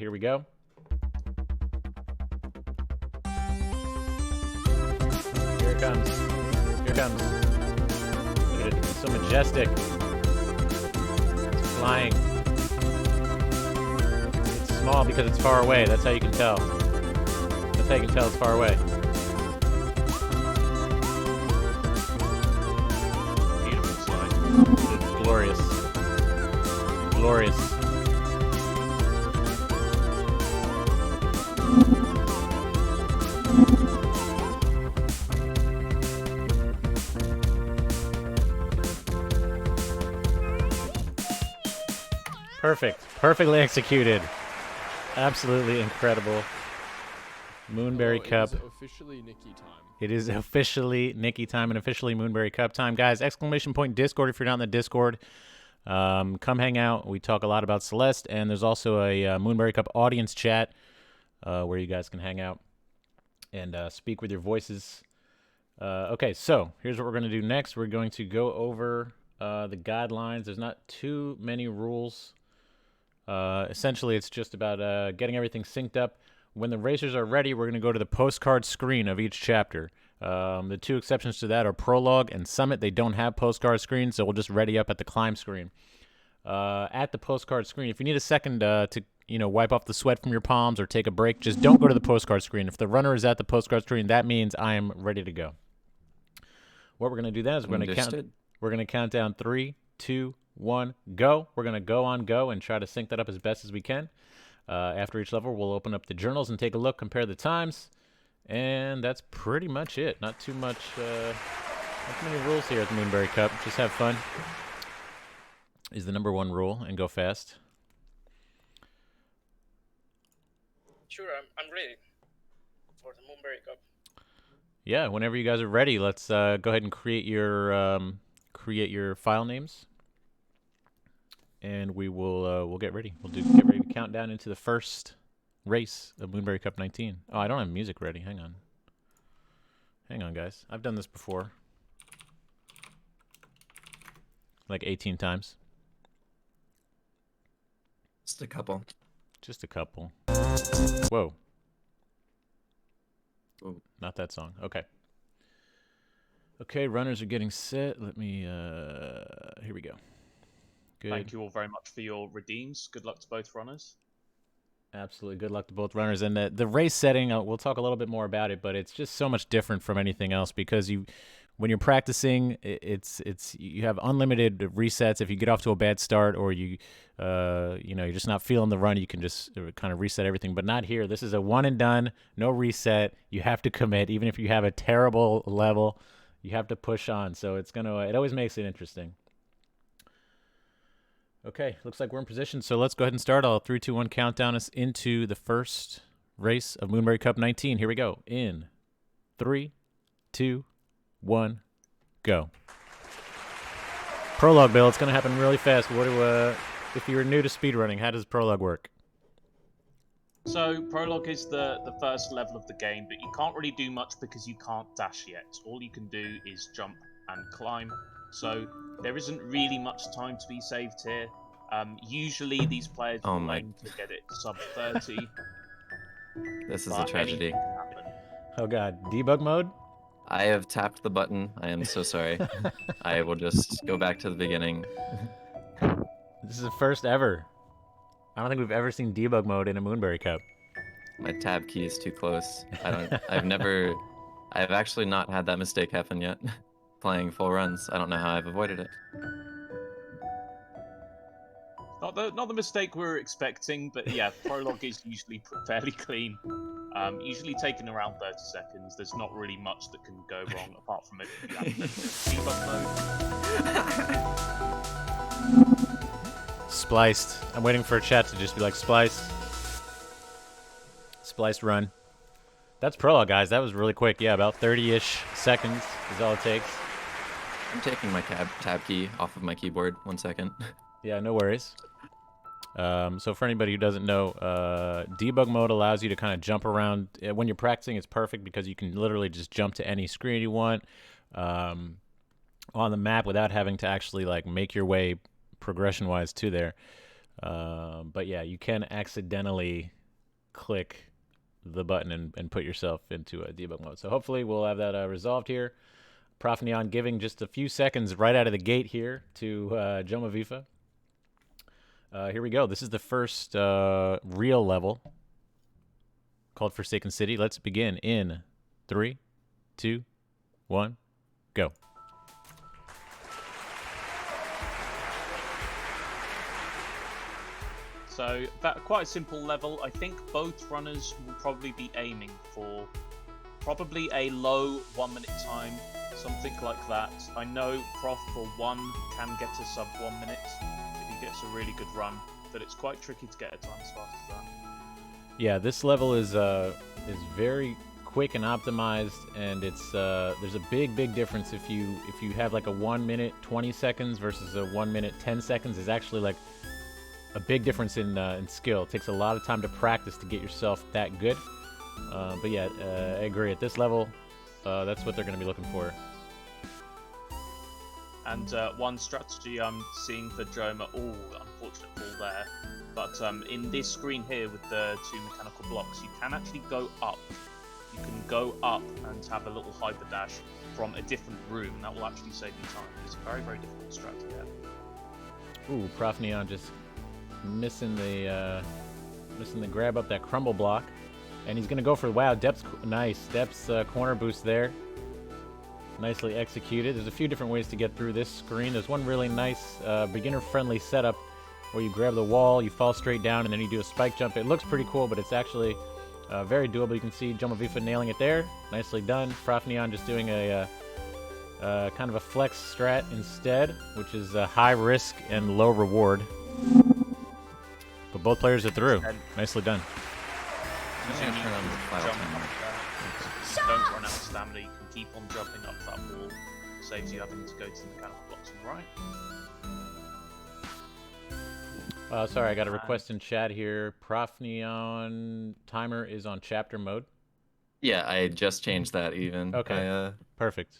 Here we go. Here it comes. Here it comes. Look at it. It's so majestic. It's flying. It's small because it's far away. That's how you can tell. That's how you can tell it's far away. Beautiful slide. It's glorious. Glorious. Perfect. Perfectly executed. Absolutely incredible. Moonberry Cup. It is officially Nikki time. It is officially Nikki time and officially Moonberry Cup time. Guys, exclamation point Discord if you're not in the Discord. Come hang out. We talk a lot about Celeste, and there's also a Moonberry Cup audience chat where you guys can hang out and speak with your voices. Okay, so here's what we're going to do next. We're going to go over the guidelines. There's not too many rules. Essentially, it's just about getting everything synced up. When the racers are ready, we're going to go to the postcard screen of each chapter. The two exceptions to that are Prologue and Summit. They don't have postcard screens, so we'll just ready up at the climb screen. At the postcard screen, if you need a second to wipe off the sweat from your palms or take a break, just don't go to the postcard screen. If the runner is at the postcard screen, that means I am ready to go. What we're going to do then is we're going to count down 3, 2, 1, go. We're going to go on go and try to sync that up as best as we can. After each level, we'll open up the journals and take a look, compare the times, and that's pretty much it. Not too much, not too many rules here at the Moonberry Cup. Just have fun is the number one rule, and go fast. Sure, I'm ready for the Moonberry Cup. Yeah, whenever you guys are ready, let's go ahead and create your file names. And we'll get ready. Get ready to count down into the first race of Moonberry Cup 19. Oh, I don't have music ready. Hang on, guys. I've done this before, like 18 times. Just a couple. Just a couple. Whoa. Whoa. Not that song. Okay. Okay, runners are getting set. Let me. Here we go. Good. Thank you all very much for your redeems. Good luck to both runners. Absolutely. Good luck to both runners. And the race setting, we'll talk a little bit more about it, but it's just so much different from anything else because when you're practicing, you have unlimited resets. If you get off to a bad start or you're just not feeling the run, you can just kind of reset everything. But not here. This is a one and done, no reset. You have to commit, even if you have a terrible level. You have to push on. So it always makes it interesting. Okay, looks like we're in position, so let's go ahead and start. I'll 3, 2, 1 countdown us into the first race of Moonberry Cup 19. Here we go. In 3, 2, 1, go. Prologue, Bill. It's going to happen really fast. If you're new to speedrunning, how does Prologue work? So, Prologue is the first level of the game, but you can't really do much because you can't dash yet. All you can do is jump and climb. So there isn't really much time to be saved here. Usually these players aim to get it sub 30. This is a tragedy. Oh god, debug mode? I have tapped the button. I am so sorry. I will just go back to the beginning. This is the first ever. I don't think we've ever seen debug mode in a Moonberry Cup. My tab key is too close. I've actually not had that mistake happen yet. Playing full runs. I don't know how I've avoided it. Not the mistake we were expecting, but yeah, Prologue is usually fairly clean. Usually taking around 30 seconds. There's not really much that can go wrong apart from it. Debug mode. Spliced. I'm waiting for a chat to just be like, splice. Spliced run. That's Prologue, guys. That was really quick. Yeah, about 30-ish seconds is all it takes. I'm taking my tab key off of my keyboard. 1 second. Yeah, no worries. So for anybody who doesn't know, debug mode allows you to kind of jump around. When you're practicing, it's perfect because you can literally just jump to any screen you want on the map without having to actually like make your way progression-wise to there. But yeah, you can accidentally click the button and put yourself into a debug mode. So hopefully we'll have that resolved here. Profnyan giving just a few seconds right out of the gate here to Joma Vifa. Here we go. This is the first real level called Forsaken City. Let's begin in 3, 2, 1, go. So that quite a simple level. I think both runners will probably be aiming for probably a low 1 minute time, something like that. I know Prof for 1 can get to sub 1 minute if he gets a really good run, but it's quite tricky to get a time as fast as that. Yeah, this level is very quick and optimized, and it's there's a big difference if you have like a 1 minute 20 seconds versus a 1 minute 10 seconds. Is actually like a big difference in skill. It takes a lot of time to practice to get yourself that good. But yeah, I agree. At this level, that's what they're going to be looking for. And one strategy I'm seeing for Joma, unfortunate fall there, but in this screen here with the 2 mechanical blocks, you can actually go up. You can go up and have a little hyper dash from a different room, and that will actually save you time. It's a very difficult strat to get. Ooh, profnyan just missing the grab up that crumble block, and he's gonna go for Depth's nice. Depth's corner boost there, nicely executed. There's a few different ways to get through this screen. There's one really nice beginner-friendly setup where you grab the wall, you fall straight down, and then you do a spike jump. It looks pretty cool, but it's actually very doable. You can see Joma Vifa nailing it there. Nicely done. Profnyan just doing a kind of a flex strat instead, which is high risk and low reward. But both players are through. Nicely done. I'm gonna turn on the file timer. Don't run out of stamina. You can keep on jumping up that wall. Saves you having to go to the mechanical blocks on the right. Sorry, I got a request in chat here. Profnyan timer is on chapter mode. Yeah, I just changed that even. Okay. Perfect.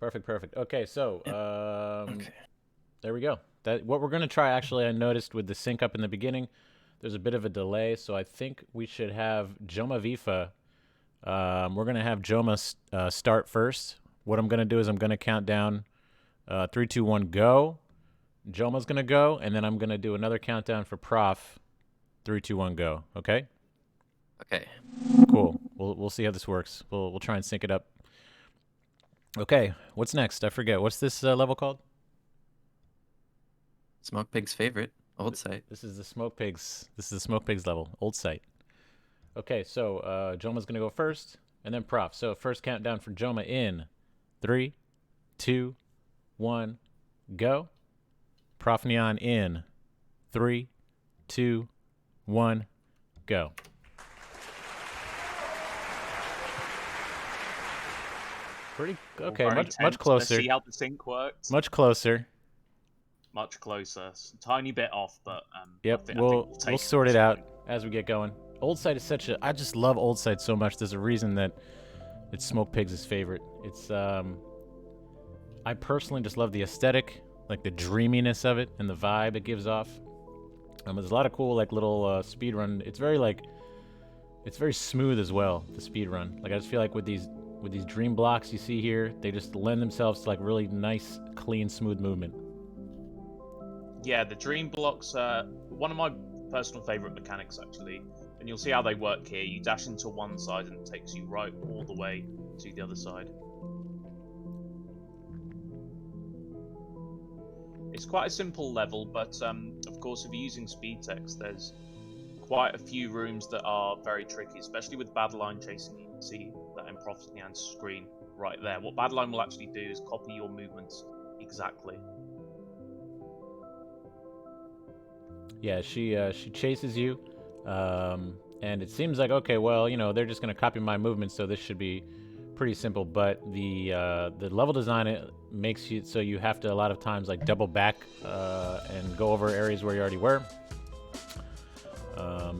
Okay, so there we go. What we're gonna try, actually, I noticed with the sync up in the beginning, there's a bit of a delay, so I think we should have Joma Vifa. We're gonna have Joma start first. What I'm gonna do is I'm gonna count down 3, 2, 1, go. Joma's gonna go, and then I'm gonna do another countdown for Prof. 3, 2, 1, go. Okay. Okay. Cool. We'll see how this works. We'll try and sync it up. Okay. What's next? I forget. What's this level called? Smoke Pig's favorite, old site. This is the Smoke Pigs. This is the Smoke Pigs level, old site. Okay, so Joma's gonna go first, and then Prof. So first countdown for Joma in 3, 2, 1, go. Profnyan in 3, 2, 1, go. Pretty okay. Much closer. Let's see how the sync works. Much closer. Much closer. A tiny bit off, but yep. I think We'll sort it out as we get going. Old Site is such a. I just love Old Site so much. There's a reason that it's Smoke Pigs' favorite. It's I personally just love the aesthetic, like the dreaminess of it and the vibe it gives off. There's a lot of cool like little speed run. It's very smooth as well. The speed run. Like I just feel like with these dream blocks you see here, they just lend themselves to like really nice, clean, smooth movement. Yeah, the dream blocks are one of my personal favorite mechanics actually, and you'll see how they work here. You dash into one side and it takes you right all the way to the other side. It's quite a simple level, but of course if you're using speed text, there's quite a few rooms that are very tricky, especially with Badline chasing. You can see that in Profnyan's screen right there. What Badline will actually do is copy your movements exactly. Yeah, she chases you, and it seems like, okay, well, you know, they're just gonna copy my movements, so this should be pretty simple. But the level design, it makes you so you have to a lot of times like double back and go over areas where you already were.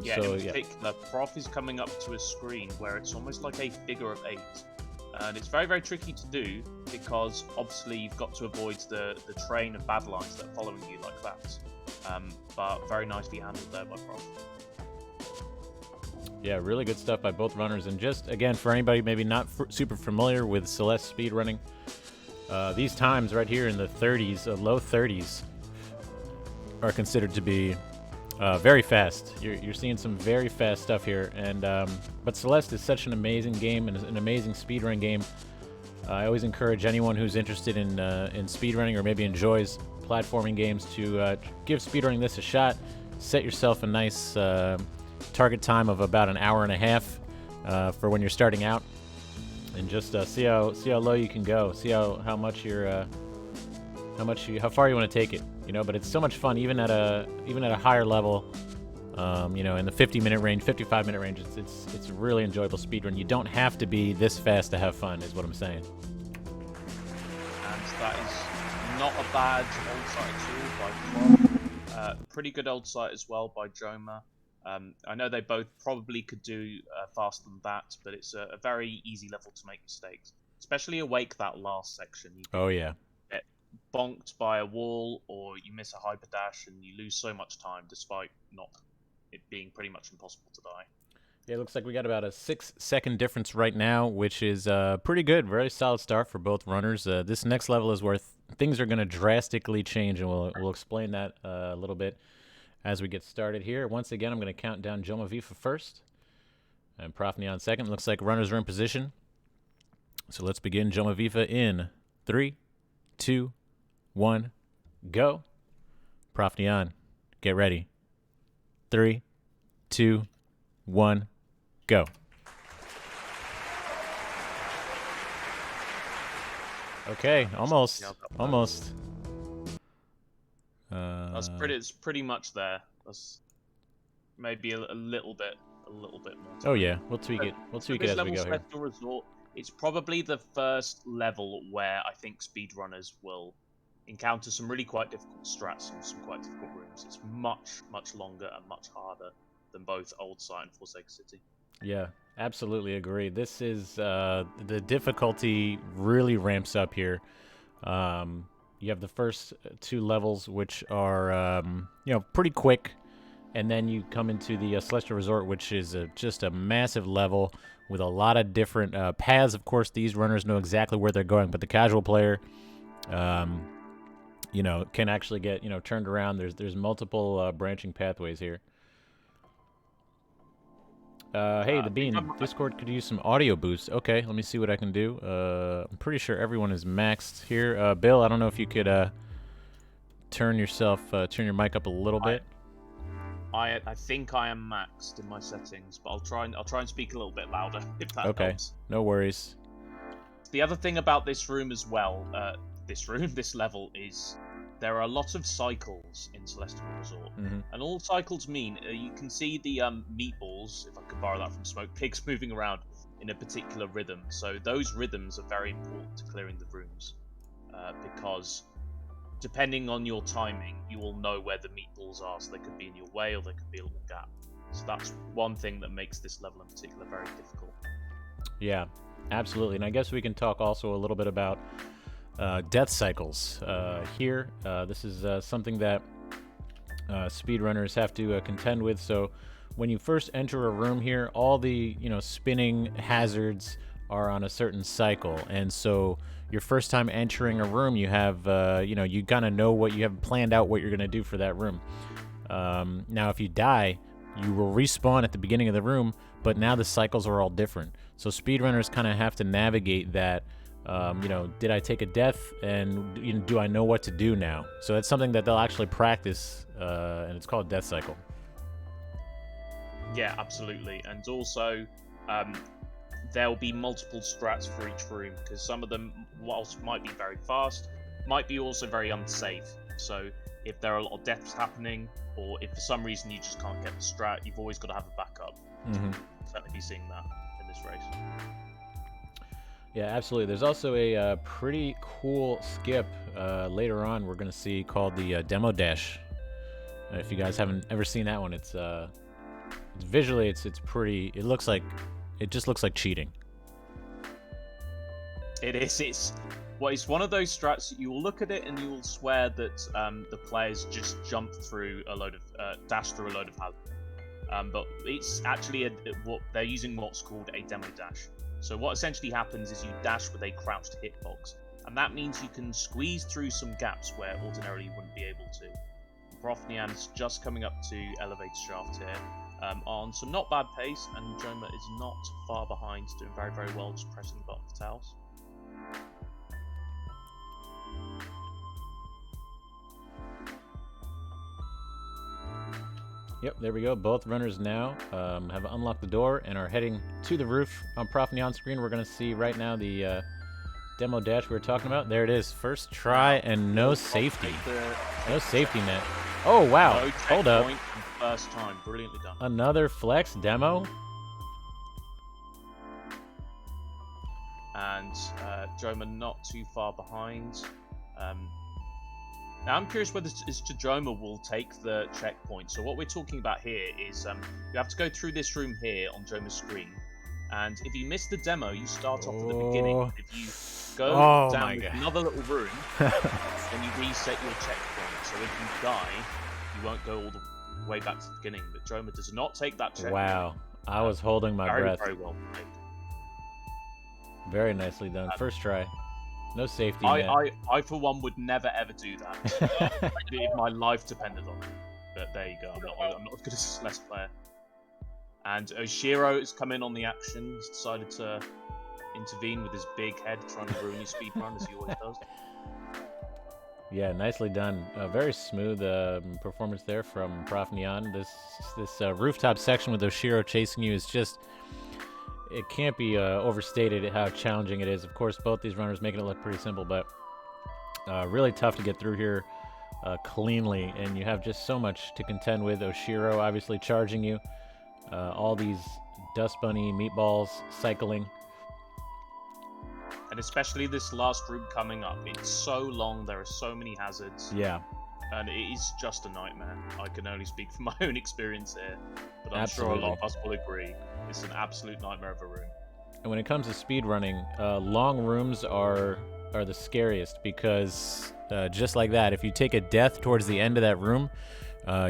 Yeah, in particular, Prof is coming up to a screen where it's almost like a figure of 8. And it's very, very tricky to do because obviously you've got to avoid the train of bad lines that are following you like that. but very nicely handled there by Prof. Yeah, really good stuff by both runners. And just, again, for anybody maybe not super familiar with Celeste speedrunning, these times right here in the 30s, low 30s, are considered to be very fast. You're seeing some very fast stuff here. And but Celeste is such an amazing game and an amazing speedrun game. I always encourage anyone who's interested in speedrunning or maybe enjoys platforming games to give speedrunning this a shot. Set yourself a nice target time of about an hour and a half for when you're starting out, and just see how low you can go. See how much you're how far you want to take it. You know, but it's so much fun even at a higher level. You know, in the 50-minute range, 55-minute range, it's a really enjoyable speedrun. You don't have to be this fast to have fun, is what I'm saying. And that is not a bad old site at all by Prof. Pretty good old site as well by Joma. I know they both probably could do faster than that, but it's a very easy level to make mistakes. Especially Awake, that last section. Oh, yeah. Get bonked by a wall, or you miss a hyper dash, and you lose so much time, despite not it being pretty much impossible to die. Yeah, it looks like we got about a 6-second difference right now, which is pretty good. Very solid start for both runners. This next level is where things are going to drastically change, and we'll explain that a little bit as we get started here. Once again, I'm going to count down Joma Vifa first and Profnyan second. Looks like runners are in position. So let's begin. Joma Vifa in 3, 2, 1, go. Profnyan, get ready. 3, 2, 1, go. Okay, almost. It's pretty much there. That's maybe a little bit more. Oh yeah, we'll tweak it. We'll tweak it as we go here. Celestial Resort, it's probably the first level where I think speedrunners will encounter some really quite difficult strats and some quite difficult rooms. It's much longer and much harder than both Old Site and Forsaken City. Yeah, absolutely agree. This is the difficulty really ramps up here. You have the first 2 levels, which are pretty quick, and then you come into the Celestial Resort, which is just a massive level with a lot of different paths. Of course, these runners know exactly where they're going, but the casual player, can actually get turned around. There's multiple branching pathways here. Hey, the Bean, Discord could use some audio boost. Okay, let me see what I can do. I'm pretty sure everyone is maxed here. Bill, I don't know if you could turn your mic up a little bit. I think I am maxed in my settings, but I'll try and speak a little bit louder if that helps. No worries. The other thing about this room as well, this level is there are a lot of cycles in Celestial Resort, and all cycles mean you can see the meatballs, if I could borrow that from Smoke Pigs, moving around in a particular rhythm. So those rhythms are very important to clearing the rooms, because depending on your timing, you will know where the meatballs are. So they could be in your way, or they could be a little gap. So that's one thing that makes this level in particular very difficult. Yeah, absolutely. And I guess we can talk also a little bit about death cycles here. This is something that speedrunners have to contend with. So when you first enter a room here, all the spinning hazards are on a certain cycle, and so your first time entering a room, you have you kind of know what you have planned out what you're going to do for that room. Now if you die, you will respawn at the beginning of the room, but now the cycles are all different. So speedrunners kind of have to navigate that. Did I take a death, and do I know what to do now? So that's something that they'll actually practice, and it's called death cycle. Yeah, absolutely. And also, there'll be multiple strats for each room, because some of them, whilst might be very fast, might be also very unsafe. So if there are a lot of deaths happening, or if for some reason you just can't get the strat, you've always got to have a backup. Certainly be seeing that in this race. Yeah, absolutely. There's also a pretty cool skip later on we're going to see called the demo dash. If you guys haven't ever seen that one, it's visually it's pretty. It just looks like cheating. It is. Well, it's one of those strats that you will look at it and you will swear that the players just jump through a load of dash through a load of hazards. But it's actually what they're using what's called a demo dash. So what essentially happens is you dash with a crouched hitbox, and that means you can squeeze through some gaps where ordinarily you wouldn't be able to. Profnyan's just coming up to elevator shaft here on some not bad pace, and Joma is not far behind, doing very, very well, just pressing the button for towels. Yep, there we go. Both runners now have unlocked the door and are heading to the roof. On Profnyan screen, we're going to see right now the demo dash we were talking about. There it is. First try and no safety. No safety net. Oh, wow. No Hold up. checkpoint first time. Brilliantly done. Another flex demo. And Joma not too far behind. Now I'm curious whether Joma will take the checkpoint. So what we're talking about here is you have to go through this room here on Joma's screen, and if you miss the demo, you start off at the beginning. If you go down another little room, then you reset your checkpoint. So if you die, you won't go all the way back to the beginning. But Joma does not take that checkpoint. Wow, I was holding my breath. Very well played. Very nicely done. First try. No safety net. I for one would never ever do that if my life depended on it. But there you go. I'm not as good as a Celeste player. And Oshiro has come in on the action. He's decided to intervene with his big head, trying to ruin your speedrun as he always does. Yeah, nicely done. Very smooth performance there from Profnyan. This rooftop section with Oshiro chasing you is just... It can't be overstated how challenging it is. Of course, both these runners making it look pretty simple, but really tough to get through here cleanly. And you have just so much to contend with. Oshiro obviously charging you. All these Dust Bunny meatballs cycling. And especially this last room coming up. It's so long. There are so many hazards. Yeah. And it is just a nightmare. I can only speak from my own experience here. But I'm Absolutely. sure a lot of us will agree. It's an absolute nightmare of a room. And when it comes to speedrunning, long rooms are the scariest because just like that, if you take a death towards the end of that room,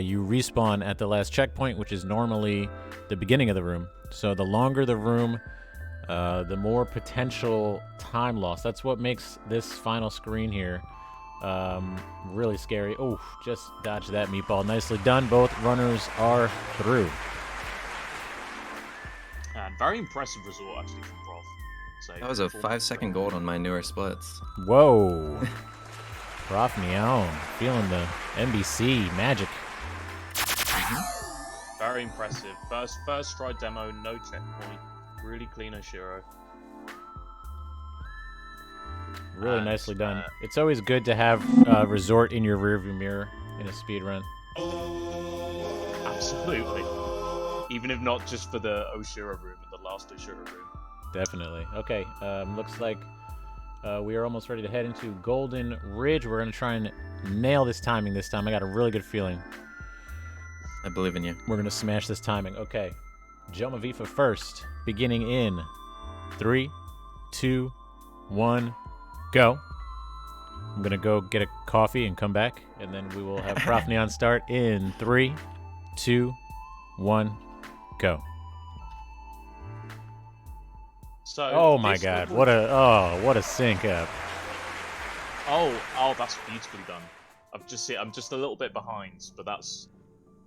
you respawn at the last checkpoint, which is normally the beginning of the room. So the longer the room, the more potential time loss. That's what makes this final screen here really scary. Oh, just dodged that meatball. Nicely done. Both runners are through. And very impressive result, actually, from Prof. So That was a 5-second gold on my newer splits. Whoa. Profnyan feeling the NBC magic. Very impressive. First try demo, no checkpoint. Really clean Oshiro. Really nicely done. It's always good to have resort in your rearview mirror in a speedrun. Absolutely. Even if not just for the Oshiro room and the last Oshiro room. Definitely. Okay, looks like we are almost ready to head into Golden Ridge. We're going to try and nail this timing this time. I got a really good feeling. I believe in you. We're going to smash this timing. Okay. Joma Vifa first, beginning in 3, 2, 1, go. I'm going to go get a coffee and come back, and then we will have Profnyan start in 3, 2, 1, go. So Oh my god, what a sync up. Oh, that's beautifully done. I'm just a little bit behind, but that's...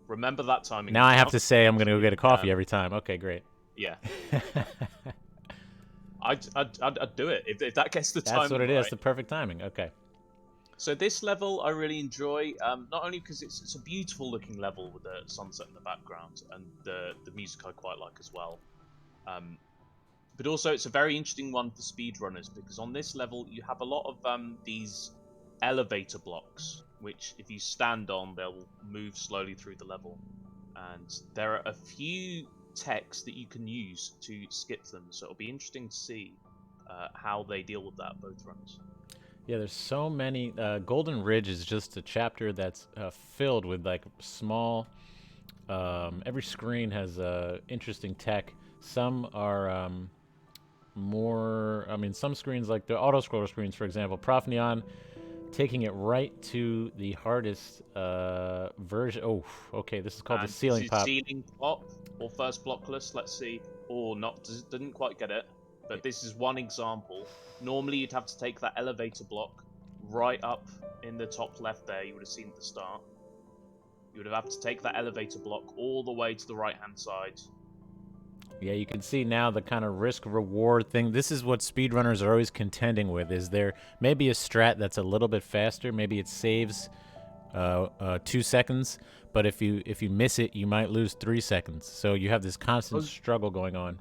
Remember that timing. Now I have to say I'm going to go get a coffee every time. Okay, great. Yeah. I'd do it if that gets the timing. That's what it right. is, the perfect timing. Okay. So this level I really enjoy, not only because it's a beautiful looking level with the sunset in the background, and the music I quite like as well. But also it's a very interesting one for speedrunners, because on this level you have a lot of these elevator blocks, which if you stand on, they'll move slowly through the level. And there are a few techs that you can use to skip them, so it'll be interesting to see how they deal with that, both runs. Yeah, there's so many. Golden Ridge is just a chapter that's filled with like small. Every screen has interesting tech. Some are more. I mean, some screens like the auto scroller screens, for example, profnyan taking it right to the hardest version. Oh, okay. This is called the ceiling this is pop. Ceiling pop or first blockless. Let's see. Or not. Didn't quite get it. But this is one example. Normally, you'd have to take that elevator block right up in the top left there. You would have seen at the start. You would have to take that elevator block all the way to the right-hand side. Yeah, you can see now the kind of risk-reward thing. This is what speedrunners are always contending with. Is there maybe a strat that's a little bit faster? Maybe it saves 2 seconds, but if you miss it, you might lose 3 seconds. So you have this constant struggle going on.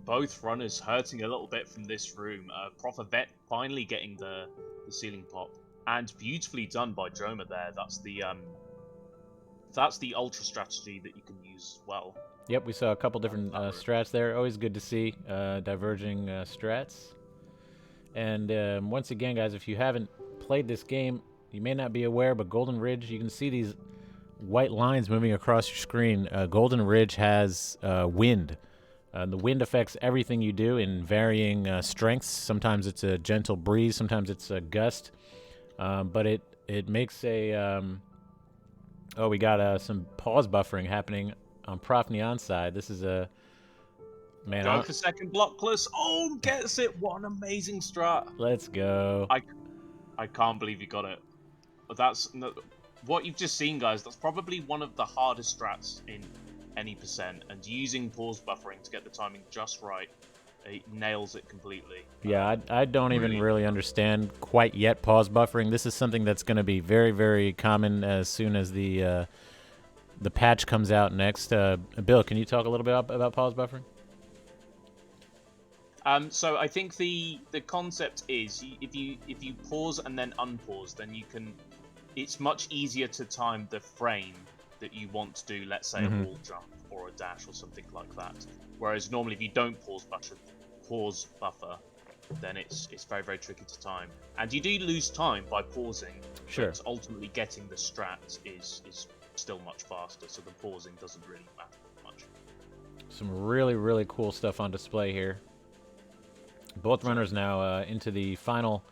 Both runners hurting a little bit from this room. Prof Vet finally getting the ceiling pop, and beautifully done by Joma there. That's the ultra strategy that you can use as well. Yep, we saw a couple different strats there. Always good to see diverging strats. And once again, guys, if you haven't played this game, you may not be aware, but Golden Ridge, you can see these white lines moving across your screen. Golden Ridge has wind. The wind affects everything you do in varying strengths. Sometimes it's a gentle breeze, sometimes it's a gust. But it makes a... oh, we got some pause buffering happening on profnyan's side. This is a... Man, Go for second blockless. Oh, gets it. What an amazing strat. Let's go. I can't believe you got it. That's... What you've just seen, guys, that's probably one of the hardest strats in any percent, and using pause buffering to get the timing just right, it nails it completely. Yeah, I don't even really understand quite yet pause buffering. This is something that's going to be very, very common as soon as the patch comes out next. Bill, can you talk a little bit about pause buffering? So I think the concept is if you pause and then unpause, then you can. It's much easier to time the frame that you want to do. Let's say a wall jump or a dash or something like that. Whereas normally, if you don't pause buffer, then it's very, very tricky to time. And you do lose time by pausing. Sure. But ultimately, getting the strat is still much faster. So the pausing doesn't really matter much. Some really, really cool stuff on display here. Both runners now into the final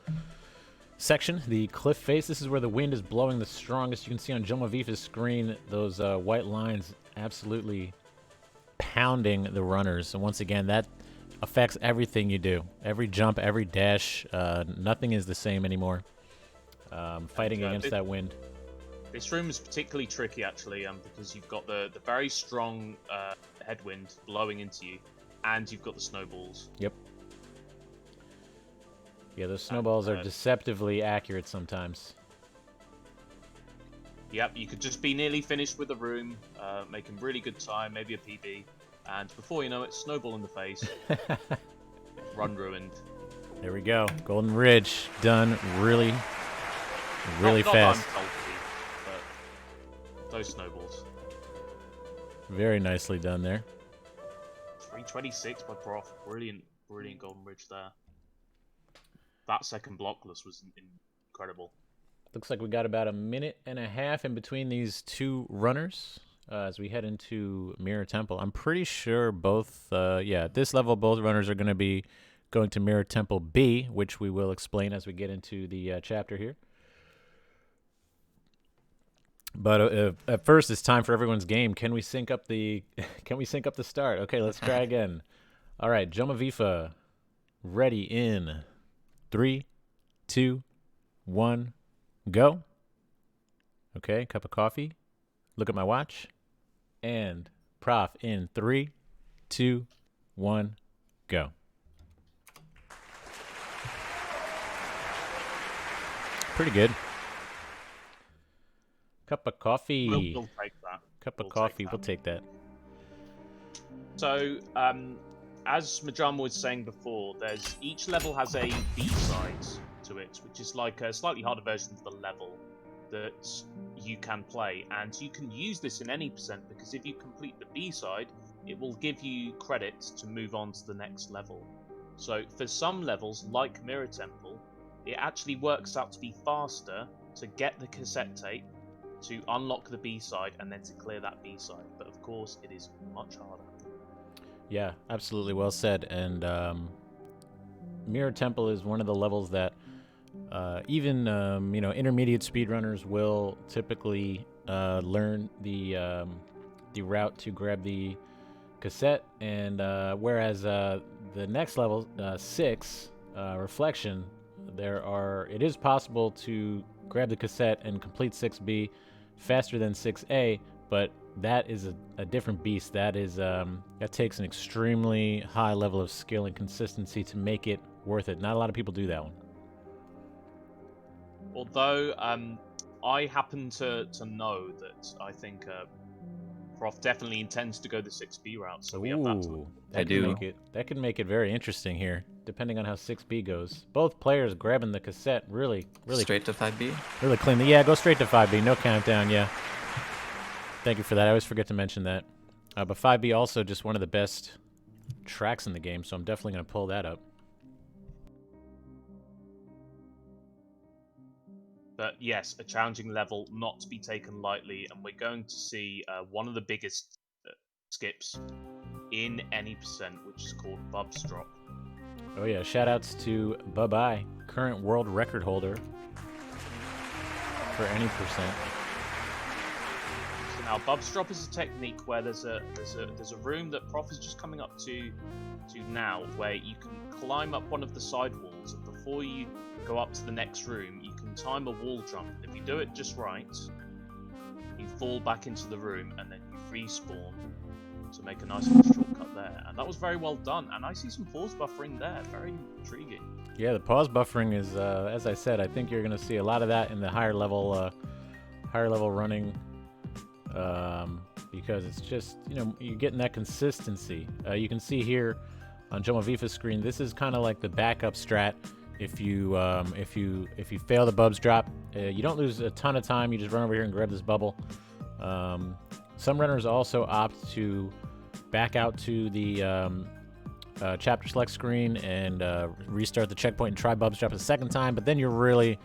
section, the cliff face. This is where the wind is blowing the strongest. You can see on Joma Vifa's screen those white lines absolutely pounding the runners. And once again, that affects everything you do. Every jump, every dash, nothing is the same anymore. Fighting against that wind. This room is particularly tricky, actually, because you've got the very strong headwind blowing into you, and you've got the snowballs. Yep. Yeah, those snowballs are deceptively accurate sometimes. Yep, you could just be nearly finished with the room, making really good time, maybe a PB, and before you know it, snowball in the face. Run ruined. There we go. Golden Ridge done really fast. Not salty, but those snowballs. Very nicely done there. 326 by Prof. Brilliant Golden Ridge there. That second blockless was incredible. Looks like we got about a minute and a half in between these two runners as we head into Mirror Temple. I'm pretty sure both, at this level, both runners are going to be going to Mirror Temple B, which we will explain as we get into the chapter here. But at first, it's time for everyone's game. Can we sync up the start? Okay, let's try again. All right, Joma Vifa, ready in 3, 2, 1, go. Okay, cup of coffee. Look at my watch. And Prof in 3, 2, 1, go. Pretty good. Cup of coffee. We'll take that. Cup of coffee. We'll take that. So, as Majama was saying before, each level has a B-side to it, which is like a slightly harder version of the level that you can play. And you can use this in any percent, because if you complete the B-side, it will give you credits to move on to the next level. So for some levels, like Mirror Temple, it actually works out to be faster to get the cassette tape, to unlock the B-side, and then to clear that B-side. But of course, it is much harder. Yeah, absolutely well said. And Mirror Temple is one of the levels that even intermediate speedrunners will typically learn the route to grab the cassette, and whereas the next level, 6, Reflection, it is possible to grab the cassette and complete 6B faster than 6A, but that is a different beast. That takes an extremely high level of skill and consistency to make it worth it. Not a lot of people do that one. Although I happen to know that I think Prof definitely intends to go the 6B route, so we have that to look. That could make it very interesting here, depending on how 6B goes. Both players grabbing the cassette really straight to 5B. Really clean. Yeah, go straight to 5B. No countdown. Yeah. Thank you for that. I always forget to mention that. But 5B also just one of the best tracks in the game, so I'm definitely going to pull that up. But yes, a challenging level, not to be taken lightly, and we're going to see one of the biggest skips in any percent, which is called Bub's Drop. Oh yeah, shoutouts to Bub-I, current world record holder for any percent. So now, Bub's Drop is a technique where there's a room that Prof is just coming up to now, where you can climb up one of the side walls, and before you go up to the next room, you can time a wall jump. If you do it just right, you fall back into the room, and then you respawn to make a nice little shortcut there. And that was very well done, and I see some pause buffering there. Very intriguing. Yeah, the pause buffering is, as I said, I think you're going to see a lot of that in the higher level running, because it's just, you're getting that consistency. You can see here on Joma Vifa's screen, this is kind of like the backup strat. If you fail the Bub's Drop, you don't lose a ton of time. You just run over here and grab this bubble. Some runners also opt to back out to the chapter select screen and restart the checkpoint and try Bub's Drop a second time. But then you're really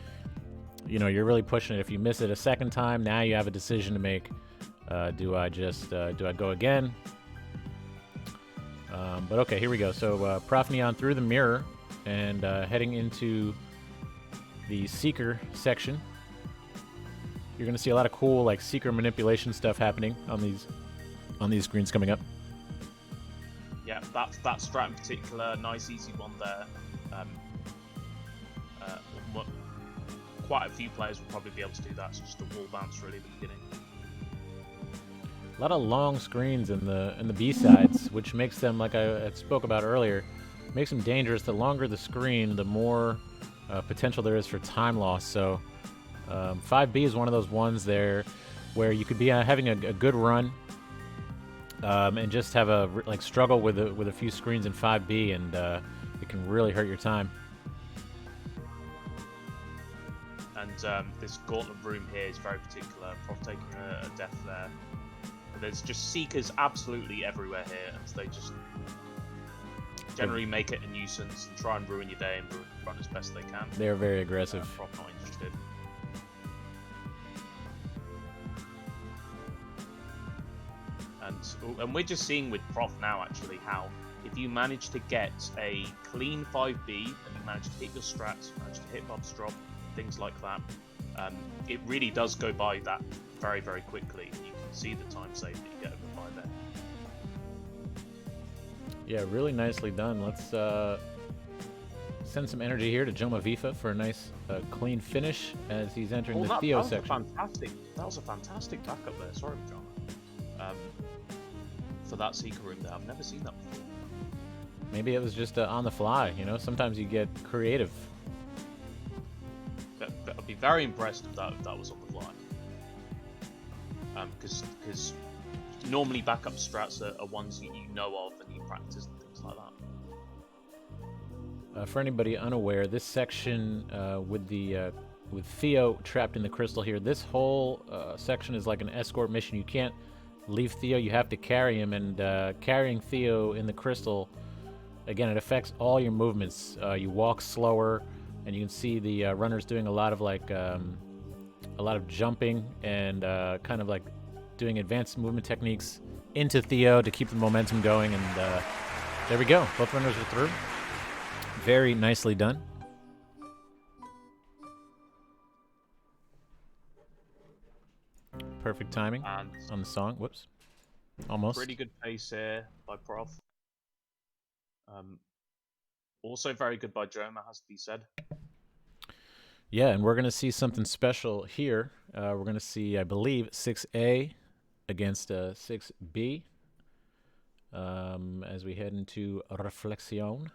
pushing it. If you miss it a second time, now you have a decision to make. Do I go again? But okay, here we go. So Profnyan through the mirror and heading into the Seeker section. You're going to see a lot of cool like Seeker manipulation stuff happening on these screens coming up. Yeah, that strat in particular, nice easy one there. Quite a few players will probably be able to do that. It's just a wall bounce really at the beginning. A lot of long screens in the B sides, which makes them, like I spoke about earlier, makes them dangerous. The longer the screen, the more potential there is for time loss. So 5B is one of those ones there where you could be having a good run and just have a struggle with a few screens in 5B, and it can really hurt your time. And this gauntlet room here is very particular. Prof taking a death there. But there's just Seekers absolutely everywhere here, and they just generally make it a nuisance and try and ruin your day and run as best they can. They're very aggressive. Prof not interested. And we're just seeing with Prof now actually how if you manage to get a clean 5B and you manage to hit your strats, manage to hit Bub's Drop, things like that, it really does go by that very, very quickly. You can see the time save that you get over by there. Yeah, really nicely done. Let's send some energy here to Joma Vifa for a nice clean finish as he's entering the Theo section. That was a fantastic backup there. Sorry, Joma. For that Seeker room there, I've never seen that before. Maybe it was just on the fly. Sometimes you get creative. I'd be very impressed if that was on the fly. Because normally backup strats are ones that you know of and you practice and things like that. For anybody unaware, this section with Theo trapped in the crystal here, this whole section is like an escort mission. You can't leave Theo, you have to carry him, and carrying Theo in the crystal, again, it affects all your movements. You walk slower, and you can see the runners doing a lot of jumping and kind of like doing advanced movement techniques into Theo to keep the momentum going. And there we go. Both runners are through. Very nicely done. Perfect timing And on the song. Whoops. Almost. pretty good pace here by Prof. Also very good by Joma, has to be said. Yeah, and we're going to see something special here. We're going to see, I believe, 6A against 6B as we head into Reflexion.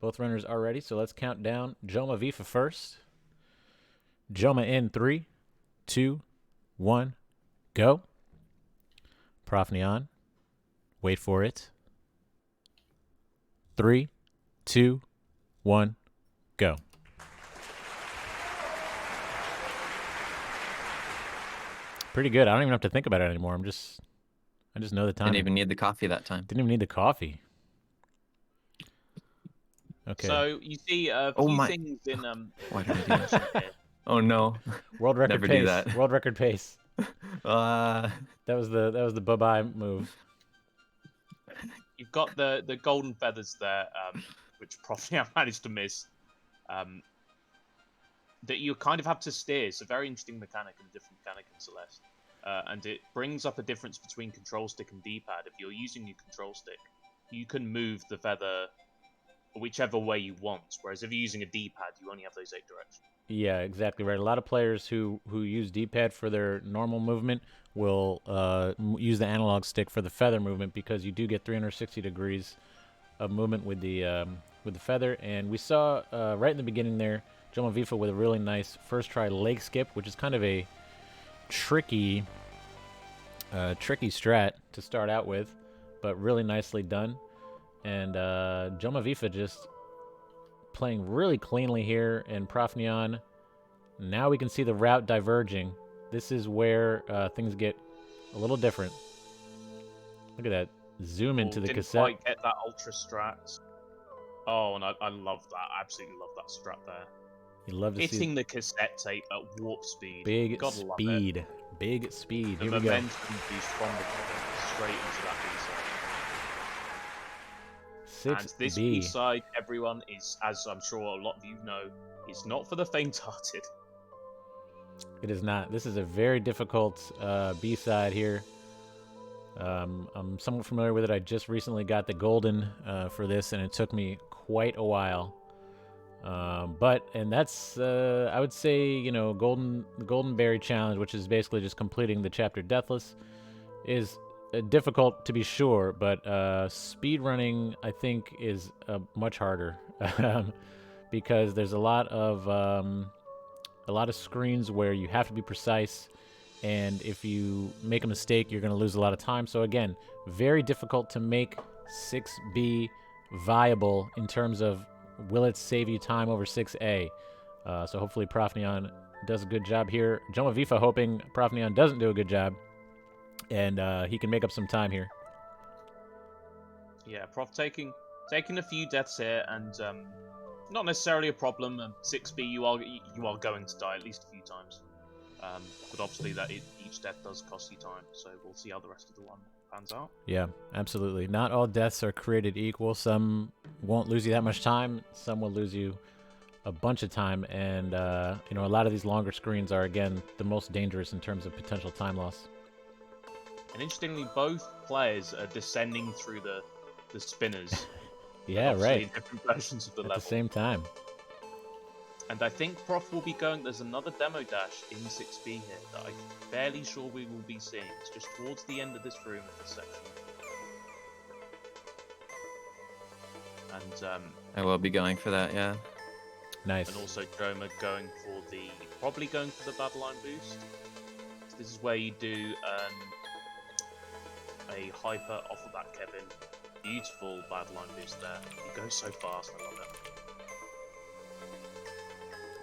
Both runners are ready, so let's count down. Joma Vifa first. Joma in 3, 2, 1, go. Profnyan, wait for it. 3, 2, 1, go. Pretty good. I don't even have to think about it anymore. I just know the time. Didn't even need the coffee that time. Didn't even need the coffee. Okay. So you see a Oh few my- things in Why did I do that? Oh no. World record Never pace. do that. World record pace. Uh, That was the bye-bye move. You've got the golden feathers there, which Profnyan managed to miss. That you kind of have to steer. It's a very interesting mechanic and different mechanic in Celeste. And it brings up a difference between control stick and D-pad. If you're using your control stick, you can move the feather whichever way you want. Whereas if you're using a D-pad, you only have those 8 directions. Yeah, exactly right. A lot of players who use D-pad for their normal movement will use the analog stick for the feather movement because you do get 360 degrees of movement with the feather. And we saw right in the beginning there, Joma Vifa with a really nice first try leg skip, which is kind of a tricky strat to start out with, but really nicely done. And Joma Vifa just playing really cleanly here, and Profnyan. Now we can see the route diverging. This is where things get a little different. Look at that. Zoom into the Didn't cassette. quite get that ultra strat. Oh, and I love that. I absolutely love that strat there. You love to see Hitting the cassette tape at warp speed. big Gotta love it. speed. Big speed. The Here we go. momentum boost from the cover straight into that B-side. And this 6B. B-side, everyone, is, as I'm sure a lot of you know, is not for the faint-hearted. It is not. This is a very difficult B-side here. I'm somewhat familiar with it. I just recently got the golden for this, and it took me quite a while. And that's, I would say, you know, the Golden Berry Challenge, which is basically just completing the chapter Deathless, is difficult to be sure, but speedrunning, I think, is much harder because there's a lot of screens where you have to be precise, and if you make a mistake, you're going to lose a lot of time. So again, very difficult to make 6B viable in terms of will it save you time over 6A. So hopefully Profnyan does a good job here. Joma Vifa hoping Profnyan doesn't do a good job, and he can make up some time here. Yeah, Prof taking a few deaths here, and not necessarily a problem. 6B, you are going to die at least a few times. But obviously each death does cost you time, so we'll see how the rest of the one pans out. Yeah, absolutely. Not all deaths are created equal. Some won't lose you that much time. Some will lose you a bunch of time. And, you know, a lot of these longer screens are, again, the most dangerous in terms of potential time loss. And interestingly, both players are descending through the spinners. Yeah, obviously right. in different versions of the At level. the same time. And I think Prof will be going. There's another demo dash in 6B here that I'm fairly sure we will be seeing. It's just towards the end of this room, this section. And I will be going for that, yeah. Nice. and also Joma probably going for the battle line boost. So this is where you do a hyper off of that Kevin. Beautiful battle line boost there. You go so fast. I love it.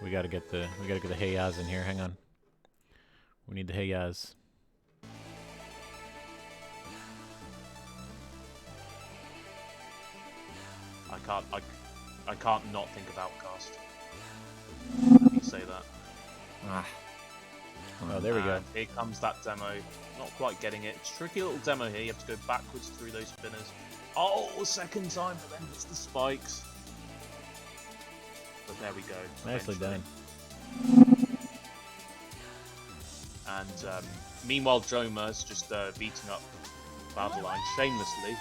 We gotta get the Heyaz in here. Hang on. We need the Heyaz. I can't not think of Outcast. Let me say that. Ah. Oh, there we go. And here comes that demo. Not quite getting it. It's a tricky little demo here. You have to go backwards through those spinners. Oh, second time, but then hits the spikes. but there we go. Nicely eventually. done. And meanwhile, Joma's just beating up Badeline shamelessly.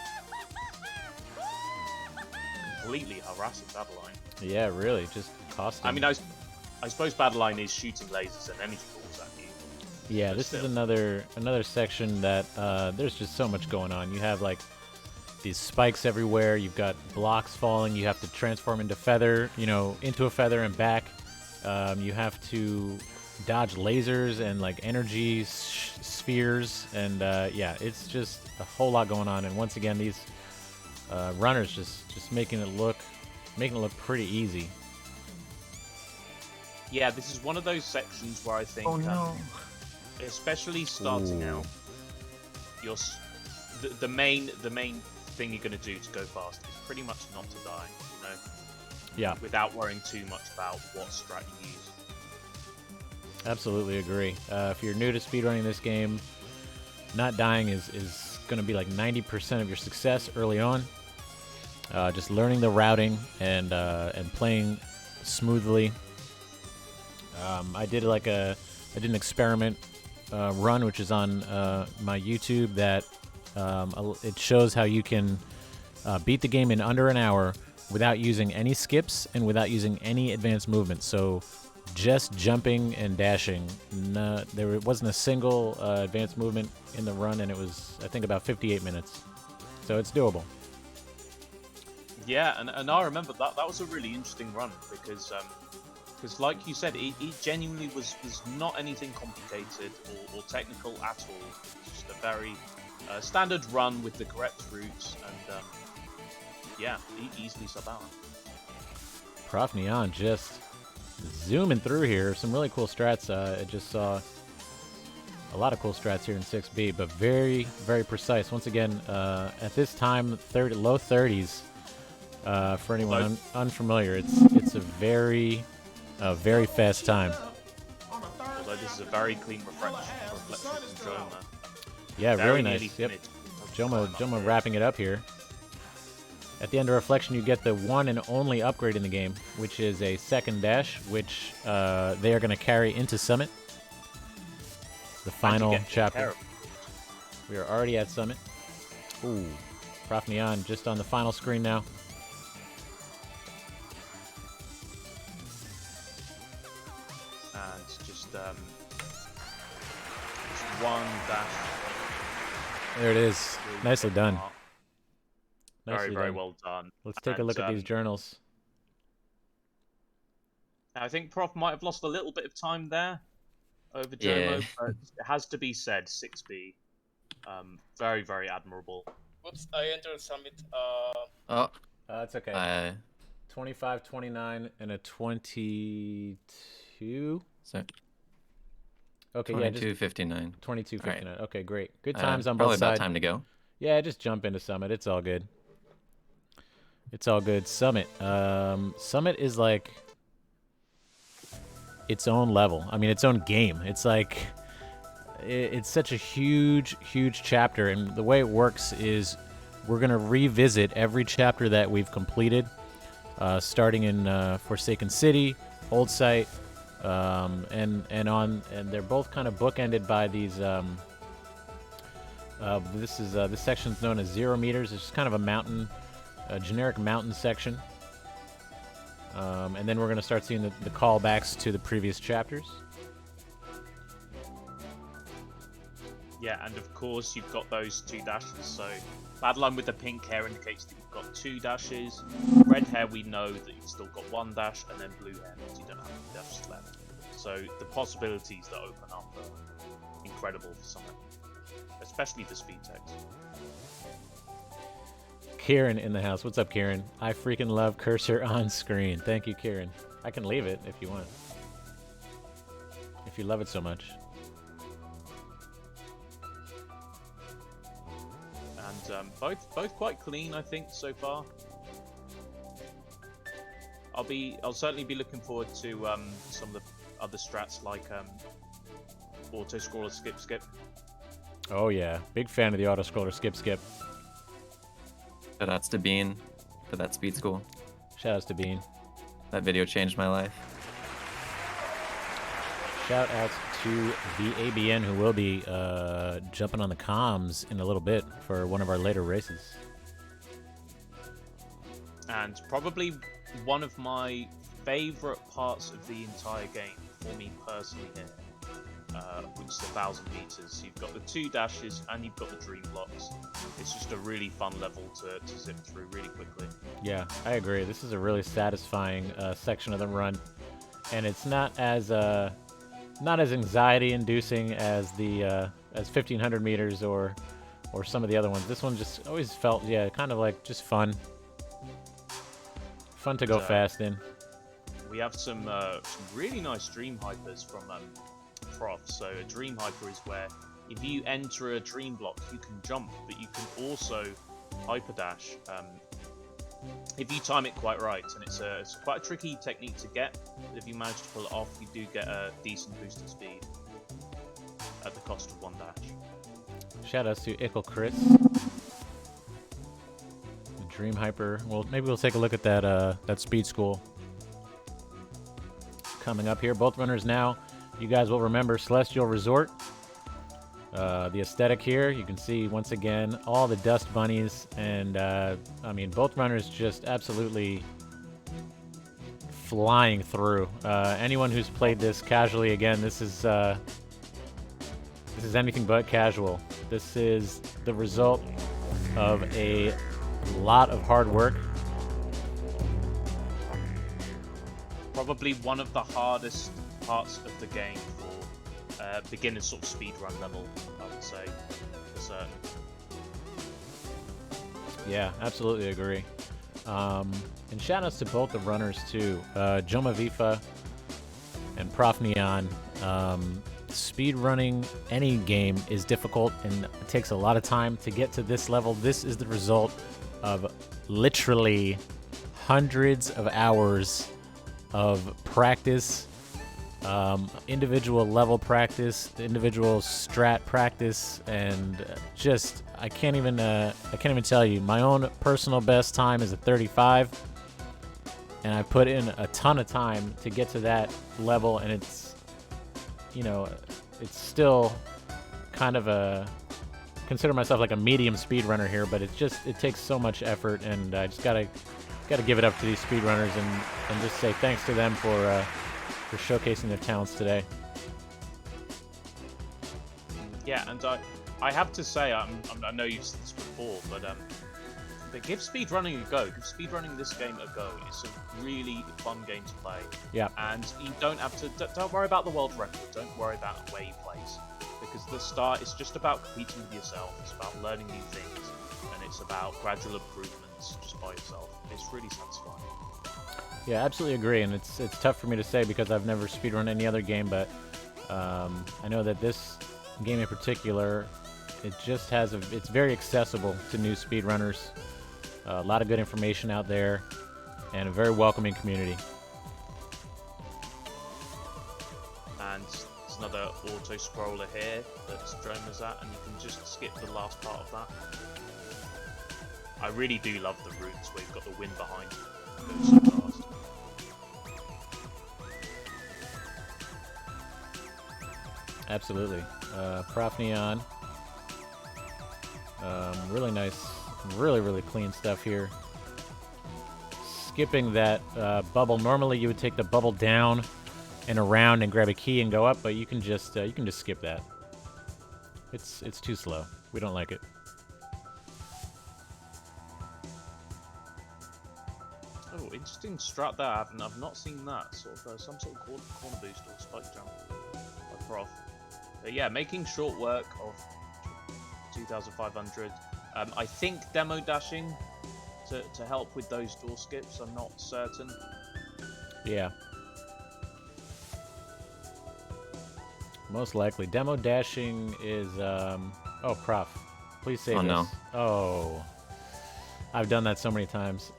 Completely harassing Badeline. Yeah, really, just costing. I mean, I suppose Badeline is shooting lasers and energy balls at you. yeah, but this still. is another section that there's just so much going on. You have like these spikes everywhere. You've got blocks falling. You have to transform into into a feather and back. You have to dodge lasers and like energy spheres, and yeah, it's just a whole lot going on. And once again, these runners just making it look pretty easy. Yeah, this is one of those sections where I think, especially starting out, the main thing you're going to do to go fast is pretty much not to die, Yeah, without worrying too much about what strat you use. absolutely agree. If you're new to speedrunning this game, not dying is going to be like 90% of your success early on. Just learning the routing and playing smoothly. I did an experiment run, which is on my YouTube, that it shows how you can beat the game in under an hour without using any skips and without using any advanced movement. So just jumping and dashing. There wasn't a single advanced movement in the run, and it was, I think, about 58 minutes. So it's doable. Yeah, and I remember that was a really interesting run because like you said, it genuinely was not anything complicated or technical at all. It was just a very standard run with the correct routes, and yeah, easily sub-out. Profnyan just zooming through here. Some really cool strats. I just saw a lot of cool strats here in 6B, but very, very precise. Once again, at this time, low 30s. For anyone unfamiliar, it's a very fast time. Although this is a very clean reflection from Joma. Yeah, Very really nearly nice. Yep. finished. Joma wrapping it up here. At the end of Reflection, you get the one and only upgrade in the game, which is a second dash, which they are going to carry into Summit. The final chapter. We are already at Summit. Ooh, Profnyan just on the final screen now. And just one dash. There it is. Nicely done. Very, very well done. Let's take a look at these journals. I think Prof might have lost a little bit of time there over Joma, but it has to be said, 6B. Very, very admirable. Whoops, I entered Summit. That's okay. 25, 29, and a 22. Sorry. Okay, 22:59. 22:59. Right. Okay, great. Good times on probably both sides. about time to go. Yeah, just jump into Summit. It's all good. It's all good. Summit. Summit is like its own level. I mean, its own game. It's like it's such a huge, huge chapter, and the way it works is we're gonna revisit every chapter that we've completed, starting in Forsaken City, Old Site, and they're both kind of bookended by these. This section is known as 0 meters. It's just kind of a mountain, a generic mountain section. And then we're going to start seeing the callbacks to the previous chapters. Yeah, and of course you've got those 2 dashes. So Badeline with the pink hair indicates that you've got 2 dashes. Red hair, we know that you've still got 1 dash, and then blue hair means you don't have any dashes left. So the possibilities that open up are incredible for someone, especially for speed techs. Kieran in the house. What's up, Kieran? I freaking love cursor on screen. Thank you, Kieran. I can leave it if you want. If you love it so much. And both quite clean, I think, so far. I'll certainly be looking forward to some of the other strats like auto scroller skip. Oh yeah, big fan of the auto scroller skip. Shoutouts to Bean for that speed school. Shoutouts to Bean. That video changed my life. Shout out to the ABN who will be jumping on the comms in a little bit for one of our later races. And probably one of my favorite parts of the entire game for me personally here, which is 1,000 meters. You've got the 2 dashes and you've got the dream blocks. It's just a really fun level to zip through really quickly. Yeah, I agree. This is a really satisfying section of the run, and it's not as anxiety-inducing as the as 1,500 meters or some of the other ones. This one just always felt, yeah, kind of like just fun. Fun to go fast in. We have some really nice dream hypers from Prof. So a dream hyper is where if you enter a dream block, you can jump, but you can also hyper dash if you time it quite right. And it's quite a tricky technique to get, but if you manage to pull it off, you do get a decent boost of speed at the cost of 1 dash. Shout outs to Ickle Chris. Dream Hyper. Well, maybe we'll take a look at that speed school coming up here. Both runners now. You guys will remember Celestial Resort. The aesthetic here, you can see once again all the dust bunnies, and I mean both runners just absolutely flying through. Anyone who's played this casually, again, this is anything but casual. This is the result of a lot of hard work. Probably one of the hardest parts of the game for beginner sort of speedrun level, I would say, for certain. Yeah, absolutely agree. And shout outs to both the runners too, Joma Vifa and profnyan. Speed running any game is difficult and it takes a lot of time to get to this level. This is the result of literally hundreds of hours of practice, individual level practice, individual strat practice, and just I can't even tell you. My own personal best time is a 35, and I put in a ton of time to get to that level, and it's, you know, it's still kind of consider myself like a medium speedrunner here, but it takes so much effort, and I just gotta give it up to these speedrunners and just say thanks to them for showcasing their talents today. Yeah, and I have to say, I know you've said this before, but give speedrunning a go. Give speedrunning this game a go. It's a really fun game to play. Yeah. And you don't have to. Don't worry about the world record. Don't worry about where you place, because the start is just about competing with yourself. It's about learning new things, and it's about gradual improvements just by yourself. It's really satisfying. Yeah, absolutely agree, and it's tough for me to say because I've never speedrun any other game, but I know that this game in particular, it just has it's very accessible to new speedrunners. A lot of good information out there, and a very welcoming community. And there's another auto scroller here that Joma's at, and you can just skip the last part of that. I really do love the routes where you've got the wind behind you. It goes so fast. Absolutely. profnyan. Really nice, really clean stuff here. Skipping that bubble. Normally you would take the bubble down and around and grab a key and go up, but you can just skip that. It's too slow. We don't like it. Oh, interesting strat there. I've not seen that. Sort of some sort of corner boost or spike jump by Prof. But yeah, making short work of 2,500. I think demo dashing to help with those door skips. I'm not certain. Yeah. Most likely. Demo dashing is oh, Prof. Please save this. No. Oh. I've done that so many times.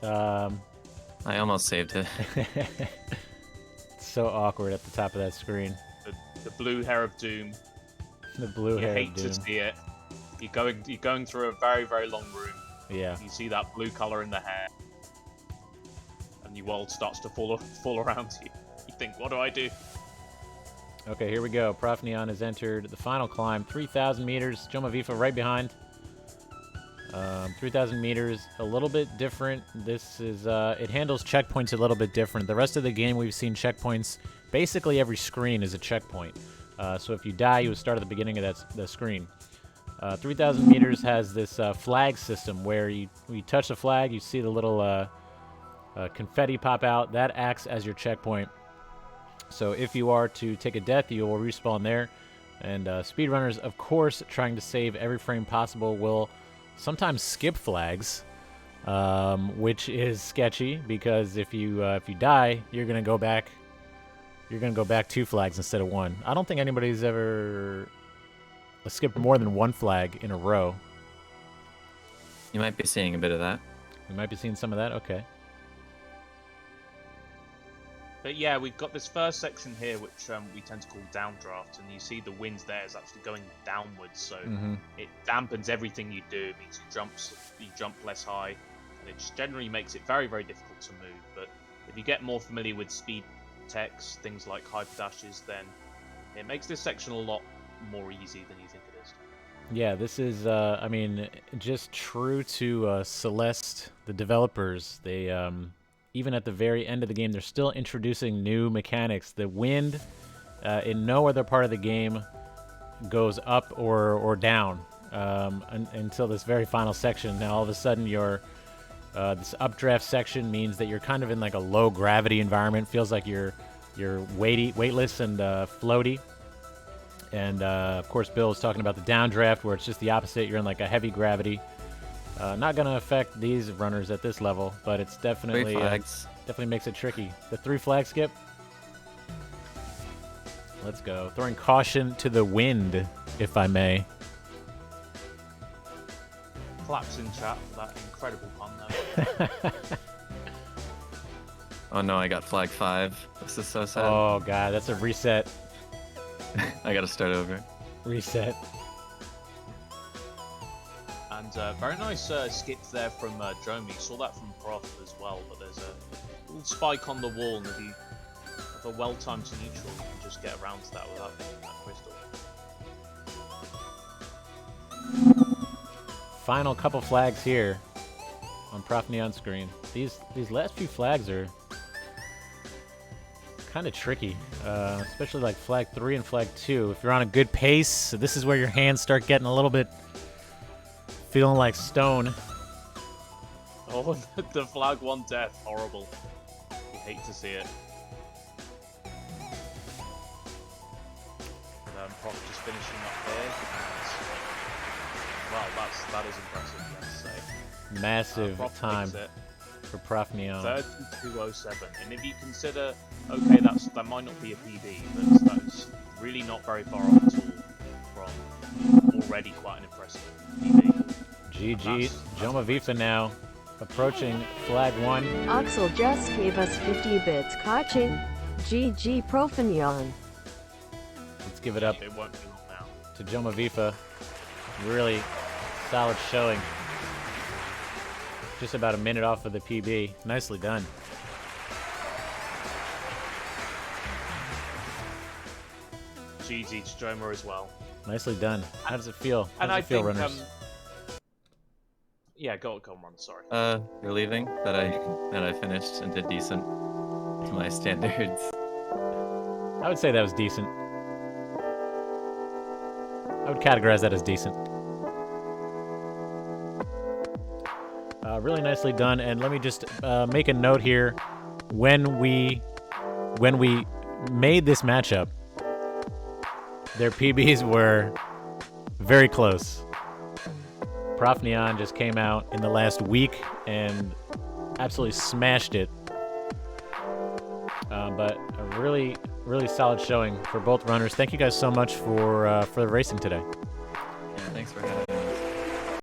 I almost saved it. It's so awkward at the top of that screen. The blue hair of doom. The blue hair of doom. You hate to see it. You're going through a very long room. Yeah. You see that blue color in the hair, and your world starts to fall around you. You think, what do I do? Okay, here we go. Profnyan has entered the final climb, 3,000 meters. Joma Vifa right behind. 3,000 meters, a little bit different. This is, it handles checkpoints a little bit different. The rest of the game, we've seen checkpoints. Basically, every screen is a checkpoint. So if you die, you would start at the beginning of the screen. 3,000 meters has this flag system where you touch the flag, you see the little confetti pop out. That acts as your checkpoint. So if you are to take a death, you will respawn there. And speedrunners, of course, trying to save every frame possible, will sometimes skip flags, which is sketchy because if you die, you're gonna go back. You're gonna go back 2 flags instead of 1. I don't think anybody's ever skipped more than 1 flag in a row. You might be seeing a bit of that. We might be seeing some of that. Okay. But yeah, we've got this first section here, which we tend to call downdraft, and you see the wind there is actually going downwards, so it dampens everything you do. It means you jump less high, and it just generally makes it very, very difficult to move. But if you get more familiar with speed techs, things like hyper dashes, then it makes this section a lot more easy than you think it is. Yeah, this is, I mean, just true to Celeste, the developers. They, even at the very end of the game, they're still introducing new mechanics. The wind in no other part of the game goes up or down until this very final section. Now, all of a sudden, this updraft section means that you're kind of in like a low gravity environment. Feels like you're weightless and floaty. And of course, Bill was talking about the downdraft, where it's just the opposite. You're in like a heavy gravity. Not gonna affect these runners at this level, but it's definitely definitely makes it tricky. The 3 flag skip. Let's go. Throwing caution to the wind, if I may. Claps in chat for that incredible pun there. Oh no, I got flag 5. This is so sad. Oh god, that's a reset. I gotta start over. Reset. And very nice skips there from Joma. You saw that from Prof as well, but there's a little spike on the wall, and if you have a well-timed neutral, you can just get around to that without hitting that crystal. Final couple flags here on Profnyan screen. These last few flags are kind of tricky, especially like flag 3 and flag 2. If you're on a good pace, this is where your hands start getting a little bit feeling like stone. Oh, the flag 1 death, horrible. You hate to see it. Prof just finishing up here. And, well, that is impressive, I have to say. Massive Prof time takes it. for Profnyan. 32.07, and if you consider, okay, that might not be a PB, but that's really not very far off at all from already quite an impressive PB. GG, Joma Vifa now approaching flag 1. Axel just gave us 50 bits. Catching. GG profnyan. Let's give it up It won't be long now. to Joma Vifa. Really solid showing. Just about a minute off of the PB. Nicely done. GG to Joma as well. Nicely done. How does it feel? How And does I it feel, think, runners? yeah, go on, sorry. Relieving that I finished and did decent to my standards. I would say that was decent. I would categorize that as decent. Really nicely done. And let me just make a note here. When we made this matchup, their PBs were very close. Profnyan just came out in the last week and absolutely smashed it. But a really, really solid showing for both runners. Thank you guys so much for the racing today. Yeah, thanks for having me.